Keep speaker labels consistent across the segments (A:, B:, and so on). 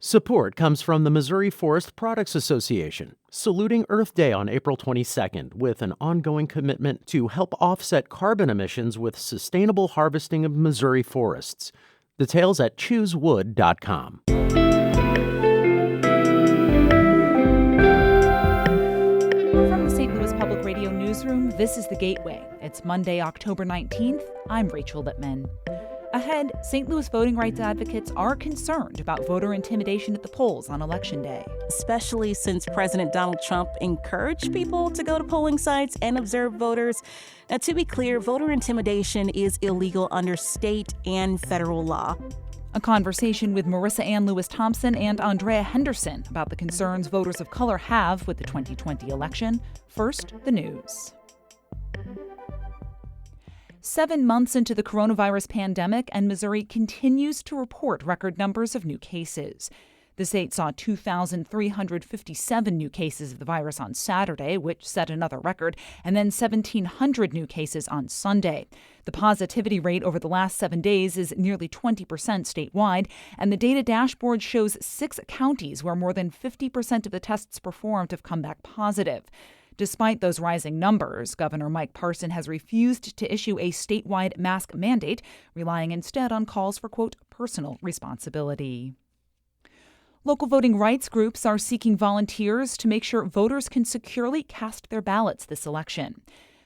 A: Support comes from the Missouri Forest Products Association, saluting Earth Day on April 22nd with an ongoing commitment to help offset carbon emissions with sustainable harvesting of Missouri forests. Details at choosewood.com.
B: From the St. Louis Public Radio Newsroom, this is The Gateway. It's Monday, October 19th. I'm Rachel Lippman. Ahead, St. Louis voting rights advocates are concerned about voter intimidation at the polls on Election Day.
C: Especially since President Donald Trump encouraged people to go to polling sites and observe voters. Now, to be clear, voter intimidation is illegal under state and federal law.
B: A conversation with Marissanne Lewis-Thompson and Andrea Henderson about the concerns voters of color have with the 2020 election. First, the news. 7 months into the coronavirus pandemic, and Missouri continues to report record numbers of new cases. The state saw 2,357 new cases of the virus on Saturday, which set another record, and then 1,700 new cases on Sunday. The positivity rate over the last 7 days is nearly 20% statewide, and the data dashboard shows 6 counties where more than 50% of the tests performed have come back positive. Despite those rising numbers, Governor Mike Parson has refused to issue a statewide mask mandate, relying instead on calls for, quote, personal responsibility. Local voting rights groups are seeking volunteers to make sure voters can securely cast their ballots this election.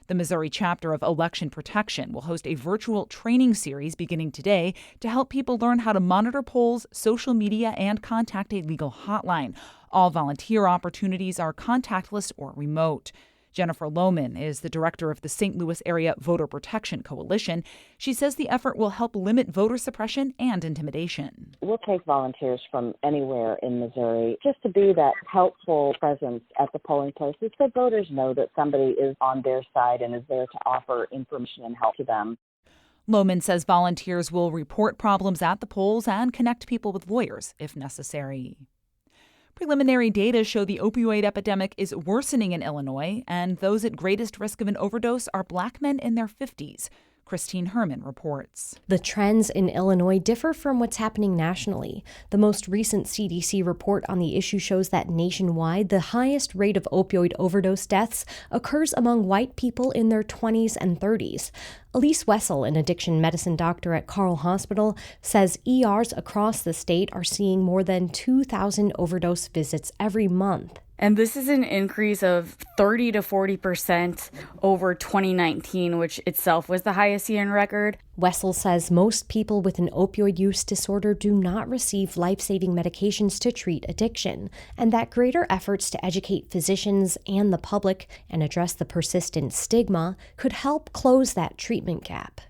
B: The Missouri chapter of Election Protection will host a virtual training series beginning today to help people learn how to monitor polls, social media, and contact a legal hotline. All volunteer opportunities are contactless or remote. Jennifer Lohman is the director of the St. Louis Area Voter Protection Coalition. She says the effort will help limit voter suppression and intimidation.
D: We'll take volunteers from anywhere in Missouri just to be that helpful presence at the polling places so voters know that somebody is on their side and is there to offer information and help to them.
B: Lohman says volunteers will report problems at the polls and connect people with lawyers if necessary. Preliminary data show the opioid epidemic is worsening in Illinois, and those at greatest risk of an overdose are Black men in their 50s. Christine Herman reports.
E: The trends in Illinois differ from what's happening nationally. The most recent CDC report on the issue shows that nationwide, the highest rate of opioid overdose deaths occurs among white people in their 20s and 30s. Elise Wessel, an addiction medicine doctor at Carle Hospital, says ERs across the state are seeing more than 2,000 overdose visits every month.
F: And this is an increase of 30 to 40% over 2019, which itself was the highest year in record.
E: Wessel says most people with an opioid use disorder do not receive life-saving medications to treat addiction, and that greater efforts to educate physicians and the public and address the persistent stigma could help close that treatment gap.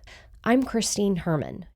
E: I'm Christine Herman.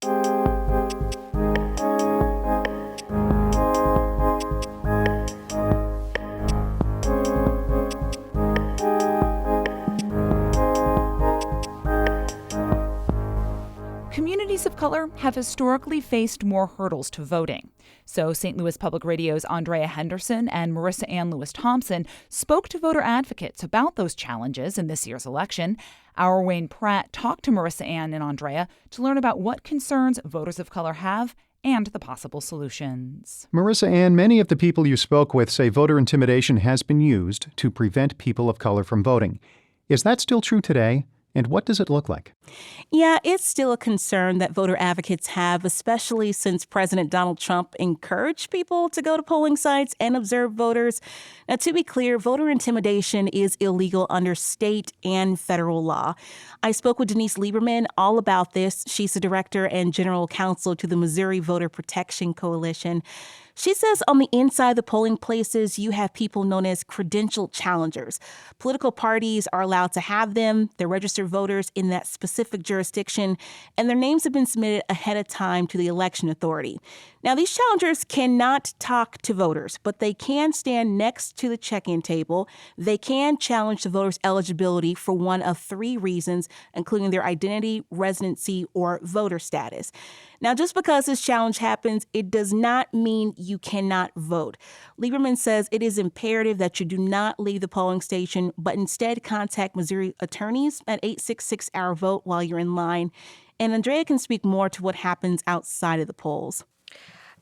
B: Communities of color have historically faced more hurdles to voting. So St. Louis Public Radio's Andrea Henderson and Marissanne Lewis-Thompson spoke to voter advocates about those challenges in this year's election. Our Wayne Pratt talked to Marissanne and Andrea to learn about what concerns voters of color have and the possible solutions.
G: Marissanne, many of the people you spoke with say voter intimidation has been used to prevent people of color from voting. Is that still true today? And what does it look like?
C: Yeah, it's still a concern that voter advocates have, especially since President Donald Trump encouraged people to go to polling sites and observe voters. Now, to be clear, voter intimidation is illegal under state and federal law. I spoke with Denise Lieberman all about this. She's the director and general counsel to the Missouri Voter Protection Coalition. She says on the inside of the polling places, you have people known as credentialed challengers. Political parties are allowed to have them. They're registered voters in that specific jurisdiction, and their names have been submitted ahead of time to the election authority. Now, these challengers cannot talk to voters, but they can stand next to the check-in table. They can challenge the voters' eligibility for one of 3 reasons, including their identity, residency, or voter status. Now, just because this challenge happens, it does not mean you cannot vote. Lieberman says it is imperative that you do not leave the polling station, but instead contact Missouri attorneys at 866-OUR-VOTE while you're in line. And Andrea can speak more to what happens outside of the polls.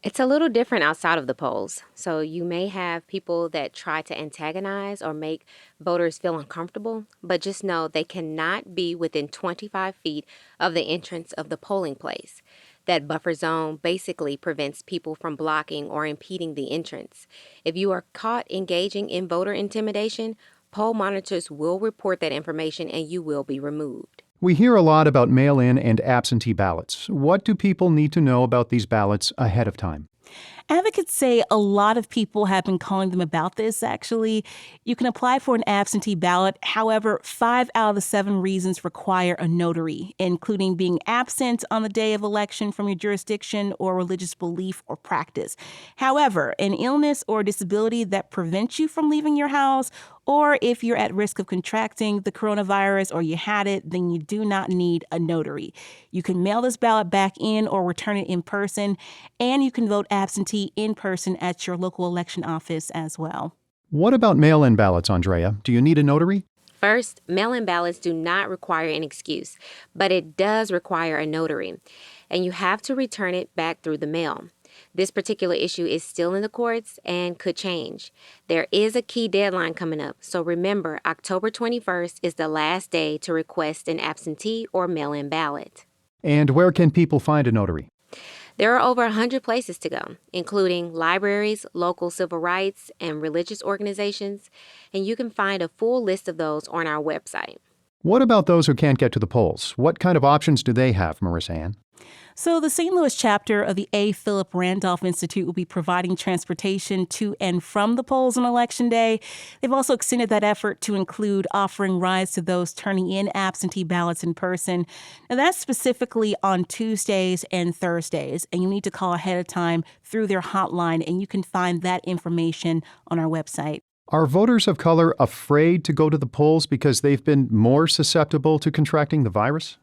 H: It's a little different outside of the polls. So you may have people that try to antagonize or make voters feel uncomfortable, but just know they cannot be within 25 feet of the entrance of the polling place. That buffer zone basically prevents people from blocking or impeding the entrance. If you are caught engaging in voter intimidation, poll monitors will report that information and you will be removed.
G: We hear a lot about mail-in and absentee ballots. What do people need to know about these ballots ahead of time?
C: Advocates say a lot of people have been calling them about this, actually. You can apply for an absentee ballot. However, 5 out of the 7 reasons require a notary, including being absent on the day of election from your jurisdiction or religious belief or practice. However, an illness or disability that prevents you from leaving your house, or if you're at risk of contracting the coronavirus or you had it, then you do not need a notary. You can mail this ballot back in or return it in person, and you can vote absentee in person at your local election office as well.
G: What about mail-in ballots, Andrea? Do you need a notary?
H: First, mail-in ballots do not require an excuse, but it does require a notary, and you have to return it back through the mail. This particular issue is still in the courts and could change. There is a key deadline coming up, so remember, October 21st is the last day to request an absentee or mail-in ballot.
G: And where can people find a notary?
H: There are over 100 places to go, including libraries, local civil rights, and religious organizations, and you can find a full list of those on our website.
G: What about those who can't get to the polls? What kind of options do they have, Marissanne?
C: So the St. Louis chapter of the A. Philip Randolph Institute will be providing transportation to and from the polls on Election Day. They've also extended that effort to include offering rides to those turning in absentee ballots in person. Now, that's specifically on Tuesdays and Thursdays, and you need to call ahead of time through their hotline, and you can find that information on our website.
G: Are voters of color afraid to go to the polls because they've been more susceptible to contracting the virus?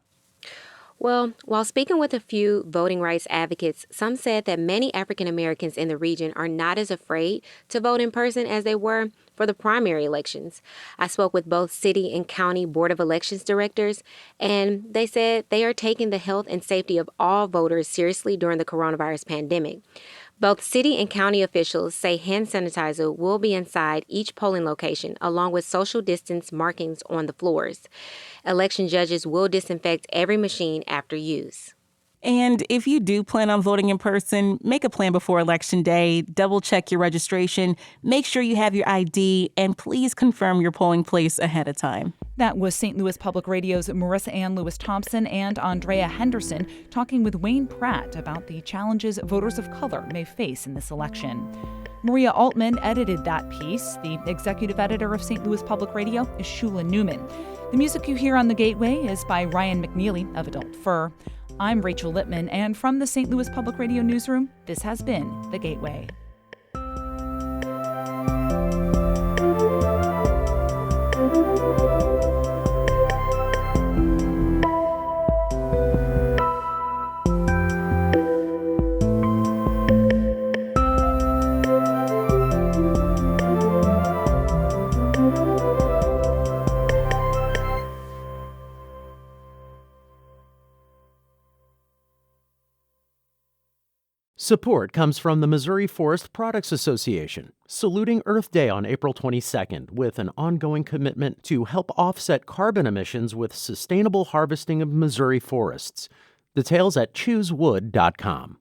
H: Well, while speaking with a few voting rights advocates, some said that many African Americans in the region are not as afraid to vote in person as they were for the primary elections. I spoke with both city and county board of elections directors, and they said they are taking the health and safety of all voters seriously during the coronavirus pandemic. Both city and county officials say hand sanitizer will be inside each polling location, along with social distance markings on the floors. Election judges will disinfect every machine after use.
C: And if you do plan on voting in person, make a plan before Election Day. Double check your registration, make sure you have your ID, and please confirm your polling place ahead of time.
B: That was St. Louis Public Radio's Marissanne Lewis-Thompson and Andrea Henderson talking with Wayne Pratt about the challenges voters of color may face in this election. Maria Altman edited that piece. The executive editor of St. Louis Public Radio is Shula Newman. The music you hear on The Gateway is by Ryan McNeely of Adult Fur. I'm Rachel Lippman, and from the St. Louis Public Radio newsroom, this has been The Gateway.
A: Support comes from the Missouri Forest Products Association, saluting Earth Day on April 22nd with an ongoing commitment to help offset carbon emissions with sustainable harvesting of Missouri forests. Details at choosewood.com.